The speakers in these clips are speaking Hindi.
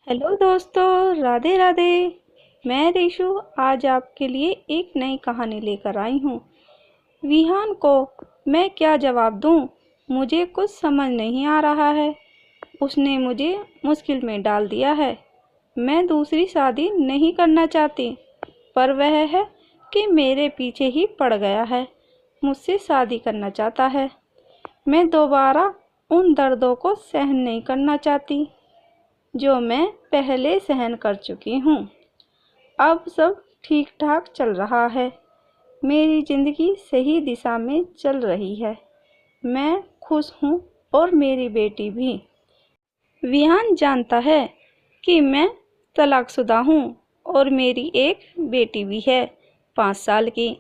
हेलो दोस्तों, राधे राधे। मैं रीशु आज आपके लिए एक नई कहानी लेकर आई हूँ। विहान को मैं क्या जवाब दूँ, मुझे कुछ समझ नहीं आ रहा है। उसने मुझे मुश्किल में डाल दिया है। मैं दूसरी शादी नहीं करना चाहती, पर वह है कि मेरे पीछे ही पड़ गया है। मुझसे शादी करना चाहता है। मैं दोबारा उन दर्दों को सहन नहीं करना चाहती जो मैं पहले सहन कर चुकी हूँ। अब सब ठीक ठाक चल रहा है। मेरी ज़िंदगी सही दिशा में चल रही है। मैं खुश हूँ और मेरी बेटी भी। विहान जानता है कि मैं तलाकशुदा हूँ और मेरी एक बेटी भी है, 5 साल की।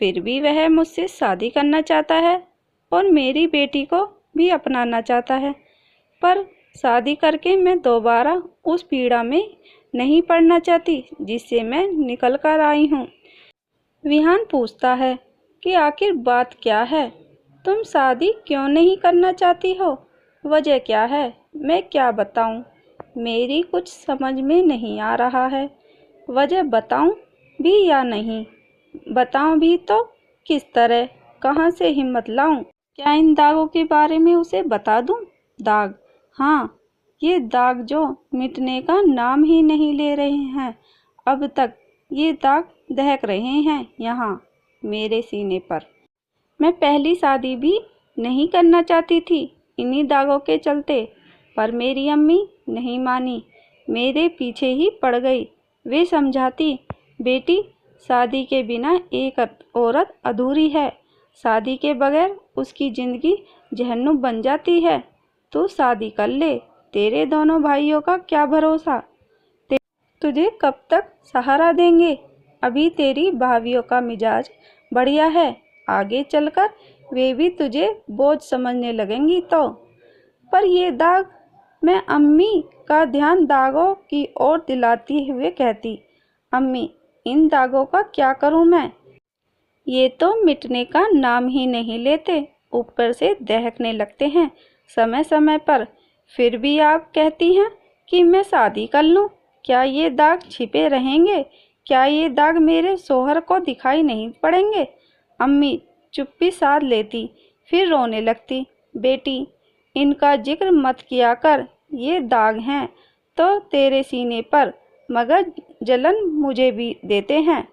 फिर भी वह मुझसे शादी करना चाहता है और मेरी बेटी को भी अपनाना चाहता है। पर शादी करके मैं दोबारा उस पीड़ा में नहीं पड़ना चाहती जिससे मैं निकल कर आई हूँ। विहान पूछता है कि आखिर बात क्या है? तुम शादी क्यों नहीं करना चाहती हो? वजह क्या है? मैं क्या बताऊँ? मेरी कुछ समझ में नहीं आ रहा है। वजह बताऊँ भी या नहीं? बताऊँ भी तो किस तरह? कहाँ से हिम्मत लाऊं? क्या इन दागों के बारे में उसे बता दूं? दाग, हाँ, ये दाग जो मिटने का नाम ही नहीं ले रहे हैं। अब तक ये दाग दहक रहे हैं यहाँ मेरे सीने पर। मैं पहली शादी भी नहीं करना चाहती थी इन्हीं दागों के चलते, पर मेरी अम्मी नहीं मानी, मेरे पीछे ही पड़ गई। वे समझाती, बेटी, शादी के बिना एक औरत अधूरी है। शादी के बगैर उसकी ज़िंदगी जहन्नुम बन जाती है। तू शादी कर ले। तेरे दोनों भाइयों का क्या भरोसा? तुझे कब तक सहारा देंगे? अभी तेरी भाभियों का मिजाज बढ़िया है, आगे चलकर वे भी तुझे बोझ समझने लगेंगी तो। पर ये दाग, मैं अम्मी का ध्यान दागों की ओर दिलाती हुए कहती, अम्मी, इन दागों का क्या करूं मैं? ये तो मिटने का नाम ही नहीं लेते, ऊपर से दहकने लगते हैं समय समय पर। फिर भी आप कहती हैं कि मैं शादी कर लूं। क्या ये दाग छिपे रहेंगे? क्या ये दाग मेरे शोहर को दिखाई नहीं पड़ेंगे? अम्मी चुप्पी साध लेती, फिर रोने लगती, बेटी, इनका जिक्र मत किया कर। ये दाग हैं तो तेरे सीने पर, मगर जलन मुझे भी देते हैं।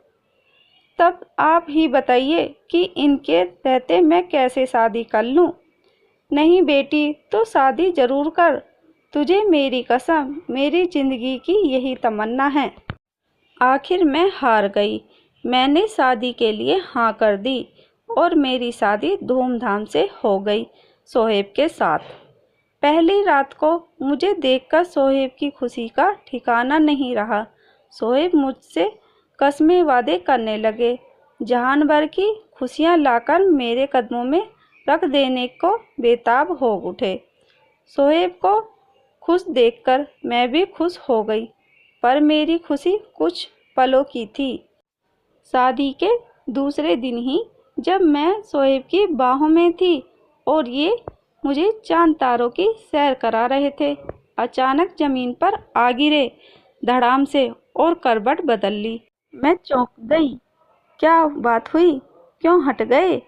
तब आप ही बताइए कि इनके रहते मैं कैसे शादी कर लूं? नहीं बेटी, तो शादी जरूर कर। तुझे मेरी कसम, मेरी जिंदगी की यही तमन्ना है। आखिर मैं हार गई। मैंने शादी के लिए हाँ कर दी और मेरी शादी धूमधाम से हो गई सोहेब के साथ। पहली रात को मुझे देखकर सोहेब की खुशी का ठिकाना नहीं रहा। सोहेब मुझसे कस्में वादे करने लगे, जहान भर की खुशियां लाकर मेरे कदमों में रख देने को बेताब हो उठे। सोहेब को खुश देखकर मैं भी खुश हो गई, पर मेरी खुशी कुछ पलों की थी। शादी के दूसरे दिन ही जब मैं सोहेब की बाहों में थी और ये मुझे चांद तारों की सैर करा रहे थे, अचानक जमीन पर आ गिरे धड़ाम से और करवट बदल ली। मैं चौंक गई। क्या बात हुई? क्यों हट गए?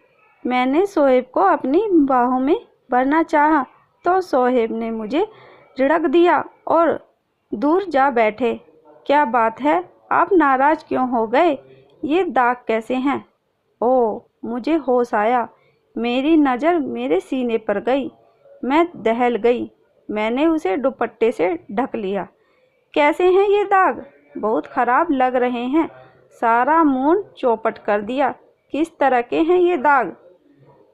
मैंने सोहेब को अपनी बाहों में भरना चाहा तो सोहेब ने मुझे झिड़क दिया और दूर जा बैठे। क्या बात है, आप नाराज क्यों हो गए? ये दाग कैसे हैं? ओह, मुझे होश आया। मेरी नज़र मेरे सीने पर गई। मैं दहल गई। मैंने उसे दुपट्टे से ढक लिया। कैसे हैं ये दाग? बहुत खराब लग रहे हैं। सारा मूड चौपट कर दिया। किस तरह के हैं ये दाग?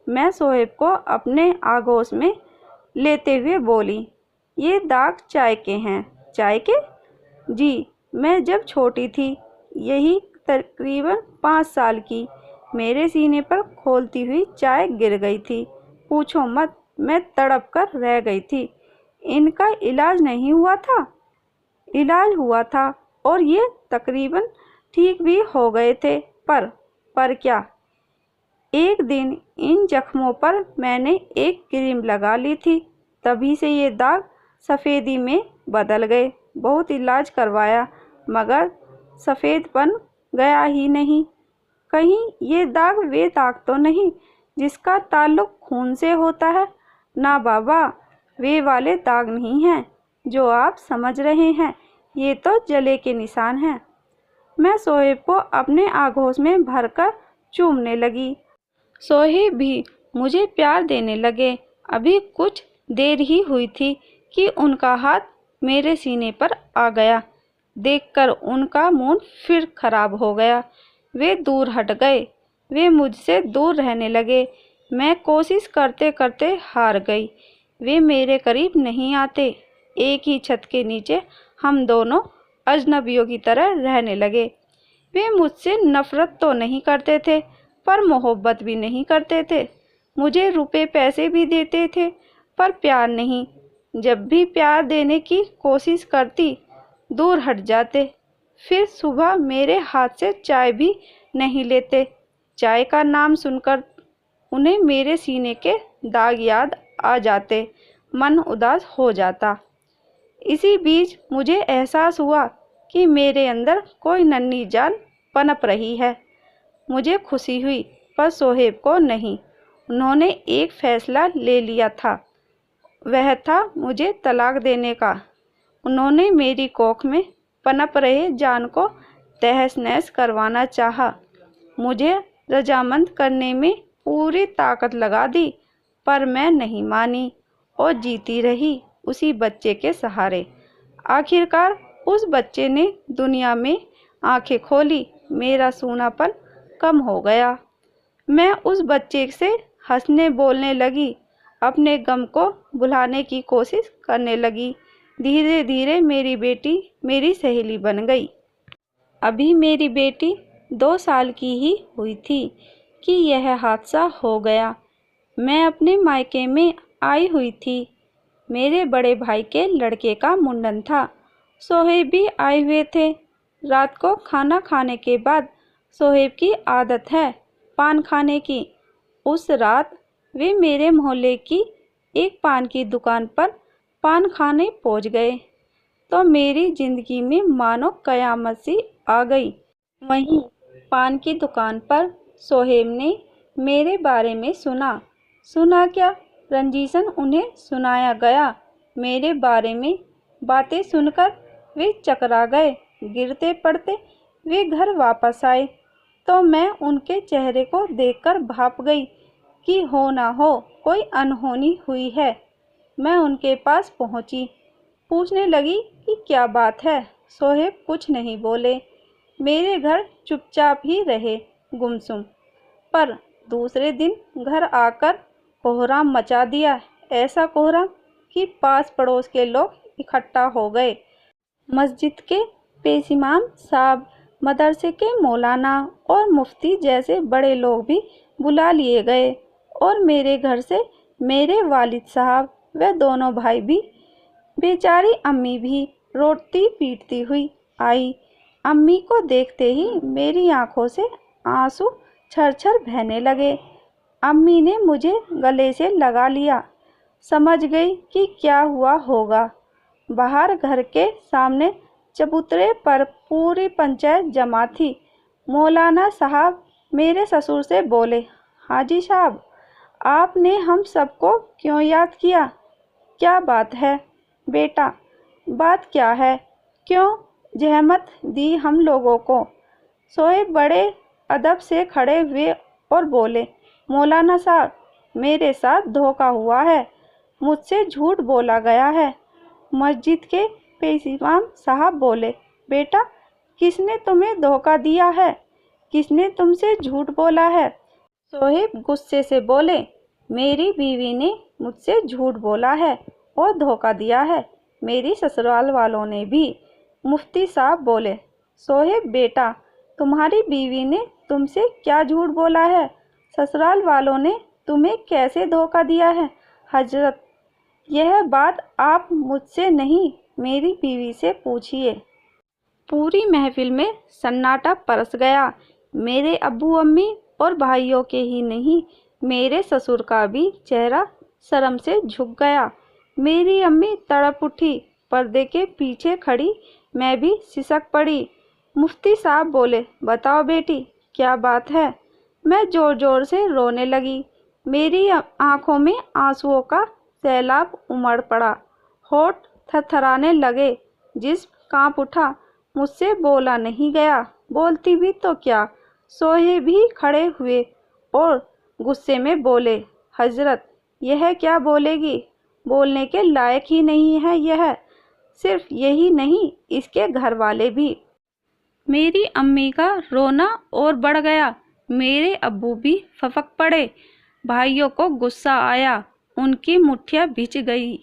मैं सोहेब को अपने आगोश में लेते हुए बोली, ये दाग चाय के हैं। चाय के? जी, मैं जब छोटी थी, यही तकरीबन 5 साल की, मेरे सीने पर खोलती हुई चाय गिर गई थी। पूछो मत, मैं तड़प कर रह गई थी। इनका इलाज नहीं हुआ था? इलाज हुआ था और ये तकरीबन ठीक भी हो गए थे, पर क्या? एक दिन इन जख्मों पर मैंने एक क्रीम लगा ली थी, तभी से ये दाग सफ़ेदी में बदल गए। बहुत इलाज करवाया मगर सफ़ेद बन गया ही नहीं। कहीं ये दाग वे दाग तो नहीं जिसका ताल्लुक खून से होता है? ना बाबा, वे वाले दाग नहीं हैं जो आप समझ रहे हैं। ये तो जले के निशान हैं। मैं सोहेब को अपने आगोश में भरकर चूमने लगी। सोहेब भी मुझे प्यार देने लगे। अभी कुछ देर ही हुई थी कि उनका हाथ मेरे सीने पर आ गया। देखकर उनका मूड फिर खराब हो गया। वे दूर हट गए। वे मुझसे दूर रहने लगे। मैं कोशिश करते करते हार गई। वे मेरे करीब नहीं आते। एक ही छत के नीचे हम दोनों अजनबियों की तरह रहने लगे। वे मुझसे नफरत तो नहीं करते थे पर मोहब्बत भी नहीं करते थे। मुझे रुपए पैसे भी देते थे पर प्यार नहीं। जब भी प्यार देने की कोशिश करती दूर हट जाते। फिर सुबह मेरे हाथ से चाय भी नहीं लेते। चाय का नाम सुनकर उन्हें मेरे सीने के दाग याद आ जाते। मन उदास हो जाता। इसी बीच मुझे एहसास हुआ कि मेरे अंदर कोई नन्ही जान पनप रही है। मुझे खुशी हुई पर सोहेब को नहीं। उन्होंने एक फैसला ले लिया था। वह था मुझे तलाक देने का। उन्होंने मेरी कोख में पनप रहे जान को तहस नहस करवाना चाहा। मुझे रजामंद करने में पूरी ताकत लगा दी पर मैं नहीं मानी और जीती रही उसी बच्चे के सहारे। आखिरकार उस बच्चे ने दुनिया में आंखें खोली। मेरा सूनापन कम हो गया। मैं उस बच्चे से हंसने बोलने लगी। अपने गम को भुलाने की कोशिश करने लगी। धीरे धीरे मेरी बेटी मेरी सहेली बन गई। अभी मेरी बेटी 2 साल की ही हुई थी कि यह हादसा हो गया। मैं अपने मायके में आई हुई थी। मेरे बड़े भाई के लड़के का मुंडन था। सोहेब भी आए हुए थे। रात को खाना खाने के बाद सोहेब की आदत है पान खाने की। उस रात वे मेरे मोहल्ले की एक पान की दुकान पर पान खाने पहुंच गए तो मेरी ज़िंदगी में मानो कयामत सी आ गई। वहीं पान की दुकान पर सोहेब ने मेरे बारे में सुना क्या, रंजीशन उन्हें सुनाया गया। मेरे बारे में बातें सुनकर वे चकरा गए। गिरते पड़ते वे घर वापस आए तो मैं उनके चेहरे को देखकर भाप गई कि हो ना हो कोई अनहोनी हुई है। मैं उनके पास पहुंची। पूछने लगी कि क्या बात है। सोहेब कुछ नहीं बोले। मेरे घर चुपचाप ही रहे, गुमसुम। पर दूसरे दिन घर आकर कोहराम मचा दिया। ऐसा कोहराम कि पास पड़ोस के लोग इकट्ठा हो गए। मस्जिद के पेशिमाम साहब, मदरसे के मौलाना और मुफ्ती जैसे बड़े लोग भी बुला लिए गए और मेरे घर से मेरे वालिद साहब व दोनों भाई भी। बेचारी अम्मी भी रोती पीटती हुई आई। अम्मी को देखते ही मेरी आंखों से आंसू छरछर बहने लगे। अम्मी ने मुझे गले से लगा लिया। समझ गई कि क्या हुआ होगा। बाहर घर के सामने चबूतरे पर पूरी पंचायत जमा थी। मौलाना साहब मेरे ससुर से बोले, हाजी साहब, आपने हम सबको क्यों याद किया? क्या बात है बेटा? बात क्या है? क्यों जहमत दी हम लोगों को? सोहेब बड़े अदब से खड़े हुए और बोले, मौलाना साहब, मेरे साथ धोखा हुआ है। मुझसे झूठ बोला गया है। मस्जिद के पेशिमाम साहब बोले, बेटा, किसने तुम्हें धोखा दिया है? किसने तुमसे झूठ बोला है? सोहेब गुस्से से बोले, मेरी बीवी ने मुझसे झूठ बोला है और धोखा दिया है। मेरी ससुराल वालों ने भी। मुफ्ती साहब बोले, सोहेब बेटा, तुम्हारी बीवी ने तुमसे क्या झूठ बोला है? ससुराल वालों ने तुम्हें कैसे धोखा दिया है? हजरत, यह बात आप मुझसे नहीं मेरी बीवी से पूछिए। पूरी महफिल में सन्नाटा परस गया। मेरे अब्बू अम्मी और भाइयों के ही नहीं, मेरे ससुर का भी चेहरा शर्म से झुक गया। मेरी अम्मी तड़प उठी पर्दे के पीछे खड़ी मैं भी सिसक पड़ी। मुफ्ती साहब बोले, बताओ बेटी क्या बात है। मैं ज़ोर ज़ोर से रोने लगी। मेरी आंखों में आंसुओं का सैलाब उमड़ पड़ा। होठ थरथराने लगे, जिस्म कांप उठा। मुझसे बोला नहीं गया। बोलती भी तो क्या। सोहे भी खड़े हुए और गुस्से में बोले, हजरत यह क्या बोलेगी, बोलने के लायक ही नहीं है यह। सिर्फ यही नहीं, इसके घर वाले भी। मेरी अम्मी का रोना और बढ़ गया। मेरे अब्बू भी फपक पड़े। भाइयों को गुस्सा आया, उनकी मुट्ठियाँ भिज गई,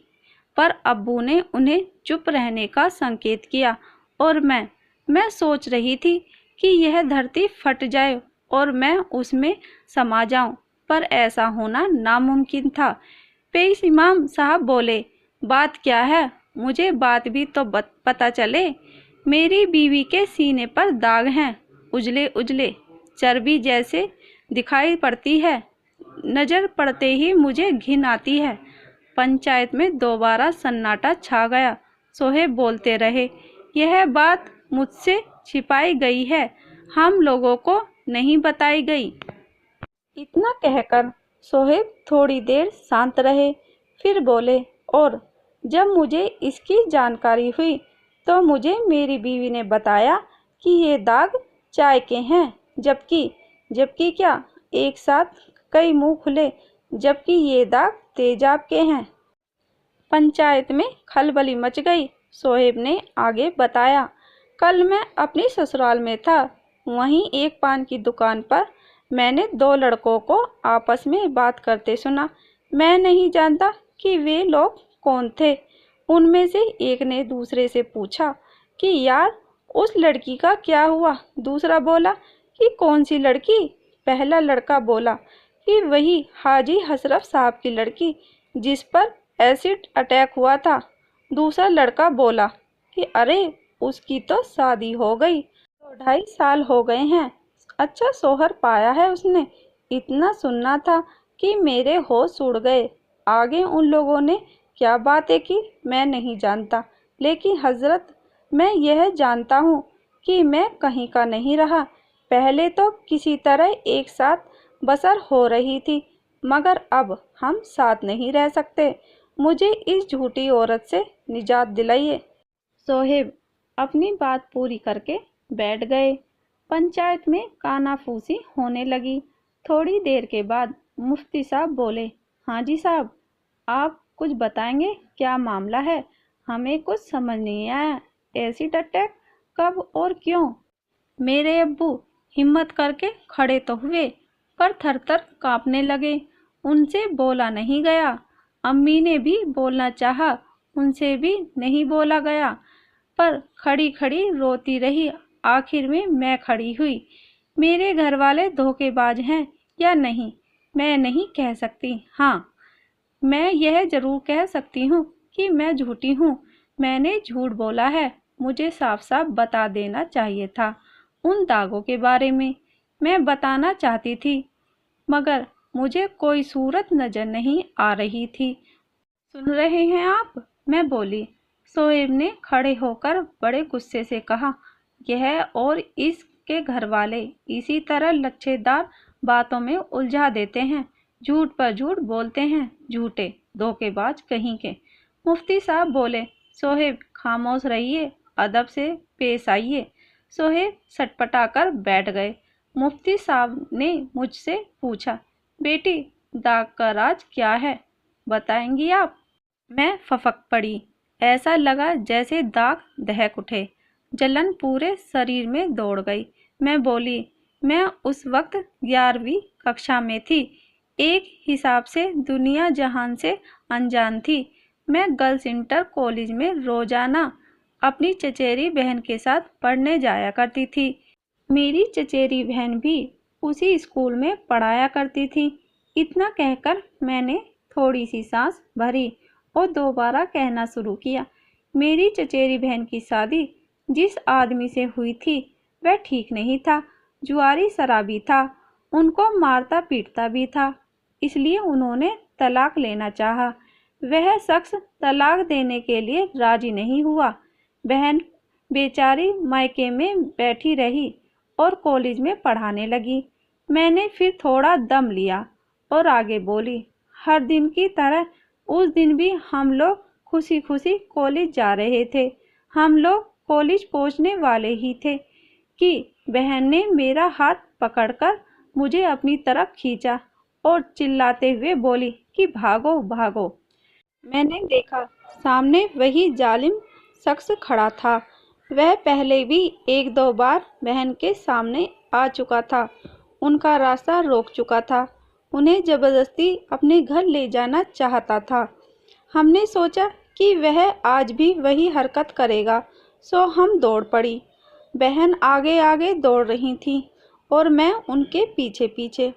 पर अब्बू ने उन्हें चुप रहने का संकेत किया। और मैं सोच रही थी कि यह धरती फट जाए और मैं उसमें समा जाऊं, पर ऐसा होना नामुमकिन था। पेश इमाम साहब बोले, बात क्या है, मुझे बात भी तो पता चले। मेरी बीवी के सीने पर दाग हैं, उजले उजले, चर्बी जैसे दिखाई पड़ती है। नज़र पड़ते ही मुझे घिन आती है। पंचायत में दोबारा सन्नाटा छा गया। सोहेब बोलते रहे, यह बात मुझसे छिपाई गई है, हम लोगों को नहीं बताई गई। इतना कहकर सोहेब थोड़ी देर शांत रहे, फिर बोले, और जब मुझे इसकी जानकारी हुई तो मुझे मेरी बीवी ने बताया कि ये दाग चाय के हैं, जबकि क्या, एक साथ कई मुंह खुले, जबकि ये दाग तेजाब के हैं। पंचायत में खलबली मच गई। सोहेब ने आगे बताया, कल मैं अपनी ससुराल में था। वहीं एक पान की दुकान पर मैंने दो लड़कों को आपस में बात करते सुना। मैं नहीं जानता कि वे लोग कौन थे। उनमें से एक ने दूसरे से पूछा कि यार उस लड़की का क्या हुआ। दूसरा बोला कि कौन सी लड़की। पहला लड़का बोला कि वही हाजी हसरफ साहब की लड़की जिस पर एसिड अटैक हुआ था। दूसरा लड़का बोला कि अरे उसकी तो शादी हो गई, 2-2.5 साल हो गए हैं, अच्छा शोहर पाया है उसने। इतना सुनना था कि मेरे होश उड़ गए। आगे उन लोगों ने क्या बातें की मैं नहीं जानता, लेकिन हजरत मैं यह जानता हूँ कि मैं कहीं का नहीं रहा। पहले तो किसी तरह एक साथ बसर हो रही थी, मगर अब हम साथ नहीं रह सकते। मुझे इस झूठी औरत से निजात दिलाइए। सोहेब अपनी बात पूरी करके बैठ गए। पंचायत में कानाफूसी होने लगी। थोड़ी देर के बाद मुफ्ती साहब बोले, हाँ जी साहब, आप कुछ बताएंगे, क्या मामला है, हमें कुछ समझ नहीं आया। एसिड अटैक कब और क्यों। मेरे अब्बू हिम्मत करके खड़े तो हुए, पर थर थर कांपने लगे। उनसे बोला नहीं गया। अम्मी ने भी बोलना चाहा, उनसे भी नहीं बोला गया, पर खड़ी खड़ी रोती रही। आखिर में मैं खड़ी हुई। मेरे घर वाले धोखेबाज हैं या नहीं, मैं नहीं कह सकती। हाँ, मैं यह जरूर कह सकती हूँ कि मैं झूठी हूँ। मैंने झूठ बोला है। मुझे साफ साफ बता देना चाहिए था उन दागों के बारे में। मैं बताना चाहती थी, मगर मुझे कोई सूरत नजर नहीं आ रही थी। सुन रहे हैं आप, मैं बोली। सोहेब ने खड़े होकर बड़े गुस्से से कहा, यह और इसके घर वाले इसी तरह लच्छेदार बातों में उलझा देते हैं, झूठ पर झूठ बोलते हैं, झूठे धोखेबाज कहीं के। मुफ्ती साहब बोले, सोहेब खामोश रहिए, अदब से पेश आइए। सोहेब सटपटाकर बैठ गए। मुफ्ती साहब ने मुझसे पूछा, बेटी दाग का राज क्या है, बताएंगी आप। मैं फफक पड़ी। ऐसा लगा जैसे दाग दहक उठे। जलन पूरे शरीर में दौड़ गई। मैं बोली, मैं उस वक्त 11वीं कक्षा में थी। एक हिसाब से दुनिया जहान से अनजान थी। मैं गर्ल्स इंटर कॉलेज में रोजाना अपनी चचेरी बहन के साथ पढ़ने जाया करती थी। मेरी चचेरी बहन भी उसी स्कूल में पढ़ाया करती थी। इतना कहकर मैंने थोड़ी सी सांस भरी और दोबारा कहना शुरू किया। मेरी चचेरी बहन की शादी जिस आदमी से हुई थी वह ठीक नहीं था, जुआरी शराबी था, उनको मारता पीटता भी था, इसलिए उन्होंने तलाक लेना चाहा। वह शख्स तलाक देने के लिए राजी नहीं हुआ। बहन बेचारी मायके में बैठी रही और कॉलेज में पढ़ाने लगी। मैंने फिर थोड़ा दम लिया और आगे बोली, हर दिन की तरह उस दिन भी हम लोग खुशी खुशी कॉलेज जा रहे थे। हम लोग कॉलेज पहुंचने वाले ही थे कि बहन ने मेरा हाथ पकड़कर मुझे अपनी तरफ खींचा और चिल्लाते हुए बोली कि भागो भागो। मैंने देखा सामने वही जालिम शख्स खड़ा था। वह पहले भी एक दो बार बहन के सामने आ चुका था, उनका रास्ता रोक चुका था, उन्हें जबरदस्ती अपने घर ले जाना चाहता था। हमने सोचा कि वह आज भी वही हरकत करेगा, सो हम दौड़ पड़ी। बहन आगे आगे दौड़ रही थी और मैं उनके पीछे पीछे।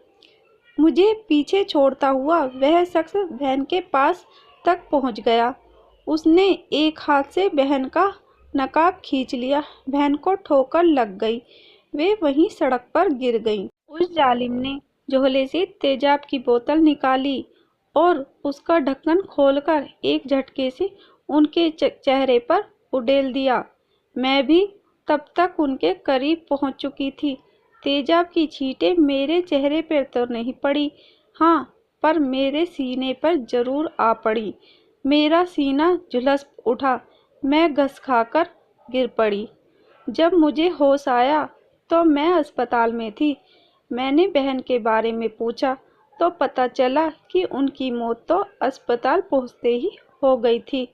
मुझे पीछे छोड़ता हुआ वह शख्स बहन के पास तक पहुंच गया। उसने एक हाथ से बहन का नकाब खींच लिया। बहन को ठोकर लग गई, वे वहीं सड़क पर गिर गईं। उस जालिम ने झोले से तेजाब की बोतल निकाली और उसका ढक्कन खोलकर एक झटके से उनके चेहरे पर उड़ेल दिया। मैं भी तब तक उनके करीब पहुंच चुकी थी। तेजाब की छींटें मेरे चेहरे पर तो नहीं पड़ी, हाँ, पर मेरे सीने पर जरूर आ पड़ी। मेरा सीना झुलस उठा, मैं घस खाकर गिर पड़ी। जब मुझे होश आया तो मैं अस्पताल में थी। मैंने बहन के बारे में पूछा तो पता चला कि उनकी मौत तो अस्पताल पहुंचते ही हो गई थी।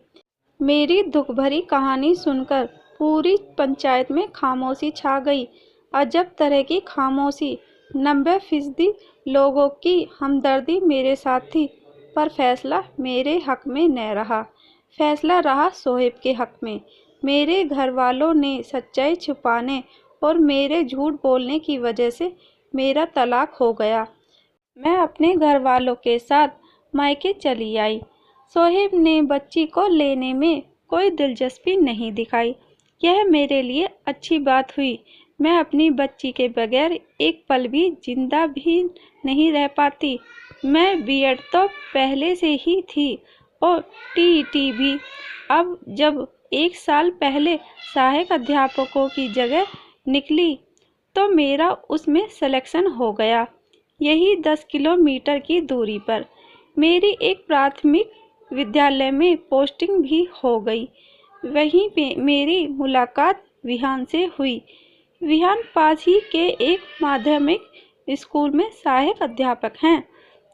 मेरी दुख भरी कहानी सुनकर पूरी पंचायत में खामोशी छा गई। अजब तरह की खामोशी। 90% लोगों की हमदर्दी मेरे साथ थी, पर फैसला मेरे हक में न रहा। फैसला रहा सोहेब के हक में। मेरे घर वालों ने सच्चाई छुपाने और मेरे झूठ बोलने की वजह से मेरा तलाक हो गया। मैं अपने घर वालों के साथ मायके चली आई। सोहेब ने बच्ची को लेने में कोई दिलचस्पी नहीं दिखाई। यह मेरे लिए अच्छी बात हुई। मैं अपनी बच्ची के बगैर एक पल भी जिंदा भी नहीं रह पाती। मैं बीएड तो पहले से ही थी और टीईटी भी। अब जब 1 साल पहले सहायक अध्यापकों की जगह निकली तो मेरा उसमें सिलेक्शन हो गया, यही 10 किलोमीटर की दूरी पर। मेरी एक प्राथमिक विद्यालय में पोस्टिंग भी हो गई। वहीं पे मेरी मुलाकात विहान से हुई। विहान पास ही के एक माध्यमिक स्कूल में सहायक अध्यापक हैं।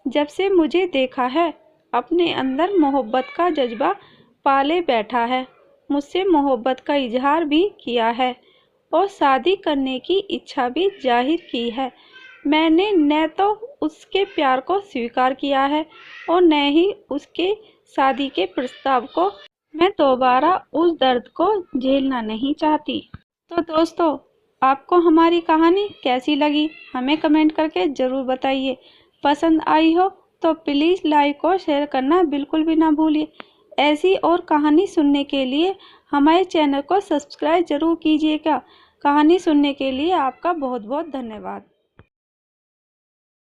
जब से मुझे देखा है, अपने अंदर मोहब्बत का जज्बा पाले बैठा है। मुझसे मोहब्बत का इजहार भी किया है और शादी करने की इच्छा भी जाहिर की है। मैंने न तो उसके प्यार को स्वीकार किया है और न ही उसके शादी के प्रस्ताव को। मैं दोबारा उस दर्द को झेलना नहीं चाहती। तो दोस्तों, आपको हमारी कहानी कैसी लगी हमें कमेंट करके ज़रूर बताइए। पसंद आई हो तो प्लीज़ लाइक और शेयर करना बिल्कुल भी ना भूलिए। ऐसी और कहानी सुनने के लिए हमारे चैनल को सब्सक्राइब ज़रूर कीजिएगा। कहानी सुनने के लिए आपका बहुत बहुत धन्यवाद।